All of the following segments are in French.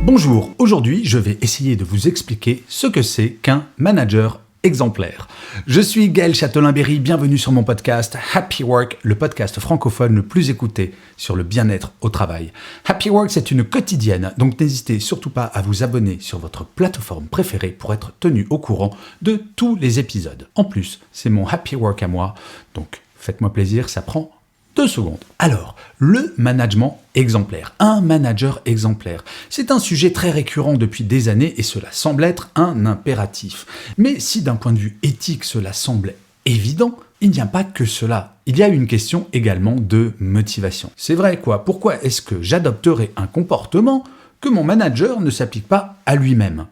Bonjour, aujourd'hui je vais essayer de vous expliquer ce que c'est qu'un manager exemplaire. Je suis Gaël Châtelain-Berry, bienvenue sur mon podcast Happy Work, le podcast francophone le plus écouté sur le bien-être au travail. Happy Work, c'est une quotidienne, donc n'hésitez surtout pas à vous abonner sur votre plateforme préférée pour être tenu au courant de tous les épisodes. En plus, c'est mon Happy Work à moi, donc faites-moi plaisir, ça prend 2 secondes. Alors, le management exemplaire, un manager exemplaire, c'est un sujet très récurrent depuis des années et cela semble être un impératif. Mais si d'un point de vue éthique cela semble évident, il n'y a pas que cela. Il y a une question également de motivation. C'est vrai quoi, pourquoi est-ce que j'adopterai un comportement que mon manager ne s'applique pas à lui-même ?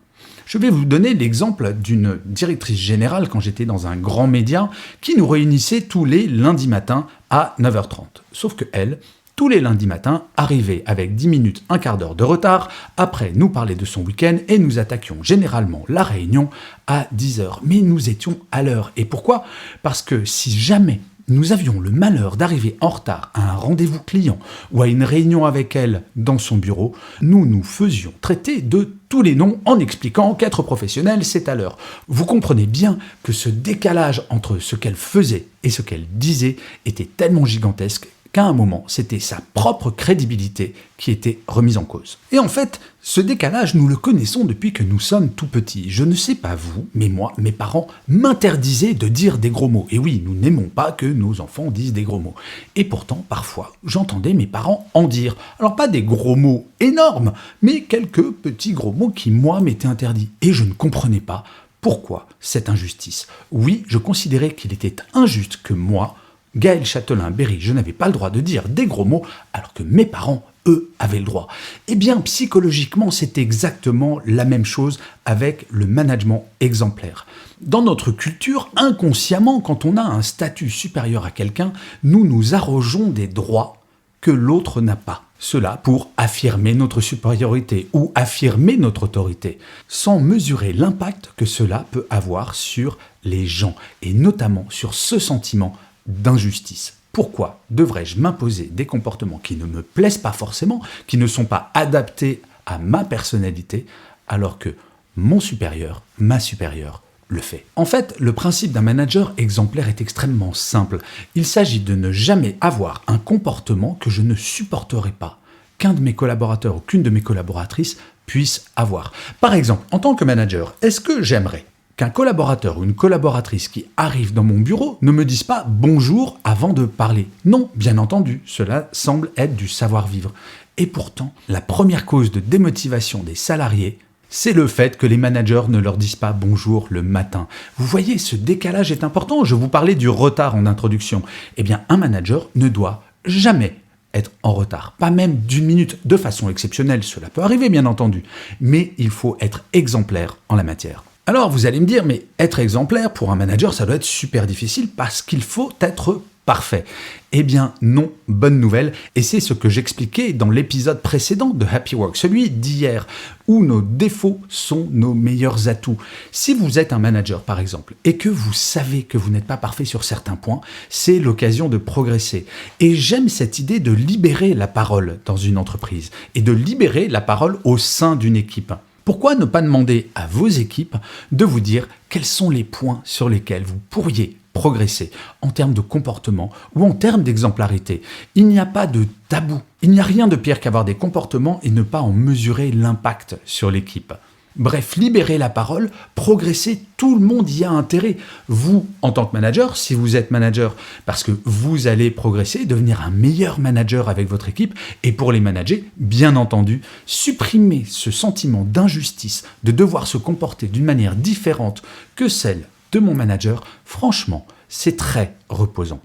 Je vais vous donner l'exemple d'une directrice générale quand j'étais dans un grand média qui nous réunissait tous les lundis matins à 9h30. Sauf que elle, tous les lundis matins, arrivait avec 10 minutes, un quart d'heure de retard, après nous parler de son week-end et nous attaquions généralement la réunion à 10h. Mais nous étions à l'heure. Et pourquoi ? Parce que si jamais nous avions le malheur d'arriver en retard à un rendez-vous client ou à une réunion avec elle dans son bureau, nous nous faisions traiter de tous les noms en expliquant qu'être professionnel, c'est à l'heure. Vous comprenez bien que ce décalage entre ce qu'elle faisait et ce qu'elle disait était tellement gigantesque qu'à un moment, c'était sa propre crédibilité qui était remise en cause. Et en fait, ce décalage, nous le connaissons depuis que nous sommes tout petits. Je ne sais pas vous, mais moi, mes parents m'interdisaient de dire des gros mots. Et oui, nous n'aimons pas que nos enfants disent des gros mots. Et pourtant, parfois, j'entendais mes parents en dire. Alors pas des gros mots énormes, mais quelques petits gros mots qui, moi, m'étaient interdits. Et je ne comprenais pas pourquoi cette injustice. Oui, je considérais qu'il était injuste que moi, Gaël Châtelain-Berry, je n'avais pas le droit de dire des gros mots, alors que mes parents, eux, avaient le droit. Eh bien, psychologiquement, c'est exactement la même chose avec le management exemplaire. Dans notre culture, inconsciemment, quand on a un statut supérieur à quelqu'un, nous nous arrogeons des droits que l'autre n'a pas. Cela pour affirmer notre supériorité ou affirmer notre autorité, sans mesurer l'impact que cela peut avoir sur les gens, et notamment sur ce sentiment d'injustice. Pourquoi devrais-je m'imposer des comportements qui ne me plaisent pas forcément, qui ne sont pas adaptés à ma personnalité, alors que mon supérieur, ma supérieure, le fait. En fait, le principe d'un manager exemplaire est extrêmement simple. Il s'agit de ne jamais avoir un comportement que je ne supporterai pas, qu'un de mes collaborateurs ou qu'une de mes collaboratrices puisse avoir. Par exemple, en tant que manager, est-ce que j'aimerais qu'un collaborateur ou une collaboratrice qui arrive dans mon bureau ne me dise pas bonjour avant de parler? Non, bien entendu, cela semble être du savoir-vivre. Et pourtant, la première cause de démotivation des salariés, c'est le fait que les managers ne leur disent pas bonjour le matin. Vous voyez, ce décalage est important. Je vous parlais du retard en introduction. Eh bien, un manager ne doit jamais être en retard, pas même d'1 minute, de façon exceptionnelle, cela peut arriver bien entendu, mais il faut être exemplaire en la matière. Alors vous allez me dire, mais être exemplaire pour un manager, ça doit être super difficile parce qu'il faut être parfait. Eh bien non, bonne nouvelle, et c'est ce que j'expliquais dans l'épisode précédent de Happy Work, celui d'hier, où nos défauts sont nos meilleurs atouts. Si vous êtes un manager par exemple, et que vous savez que vous n'êtes pas parfait sur certains points, c'est l'occasion de progresser. Et j'aime cette idée de libérer la parole dans une entreprise, et de libérer la parole au sein d'une équipe. Pourquoi ne pas demander à vos équipes de vous dire quels sont les points sur lesquels vous pourriez progresser en termes de comportement ou en termes d'exemplarité? Il n'y a pas de tabou. Il n'y a rien de pire qu'avoir des comportements et ne pas en mesurer l'impact sur l'équipe. Bref, libérer la parole, progresser, tout le monde y a intérêt. Vous, en tant que manager, si vous êtes manager, parce que vous allez progresser, devenir un meilleur manager avec votre équipe, et pour les manager, bien entendu, supprimer ce sentiment d'injustice, de devoir se comporter d'une manière différente que celle de mon manager, franchement, c'est très reposant.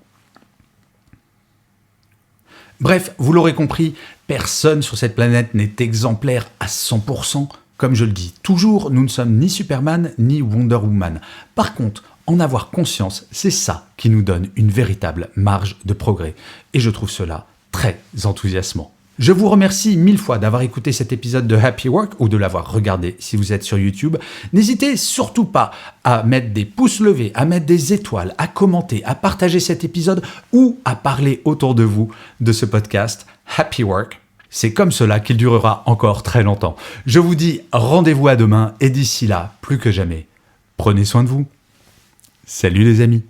Bref, vous l'aurez compris, personne sur cette planète n'est exemplaire à 100%. Comme je le dis toujours, nous ne sommes ni Superman ni Wonder Woman. Par contre, en avoir conscience, c'est ça qui nous donne une véritable marge de progrès. Et je trouve cela très enthousiasmant. Je vous remercie 1000 fois d'avoir écouté cet épisode de Happy Work ou de l'avoir regardé si vous êtes sur YouTube. N'hésitez surtout pas à mettre des pouces levés, à mettre des étoiles, à commenter, à partager cet épisode ou à parler autour de vous de ce podcast Happy Work. C'est comme cela qu'il durera encore très longtemps. Je vous dis rendez-vous à demain et d'ici là, plus que jamais, prenez soin de vous. Salut les amis.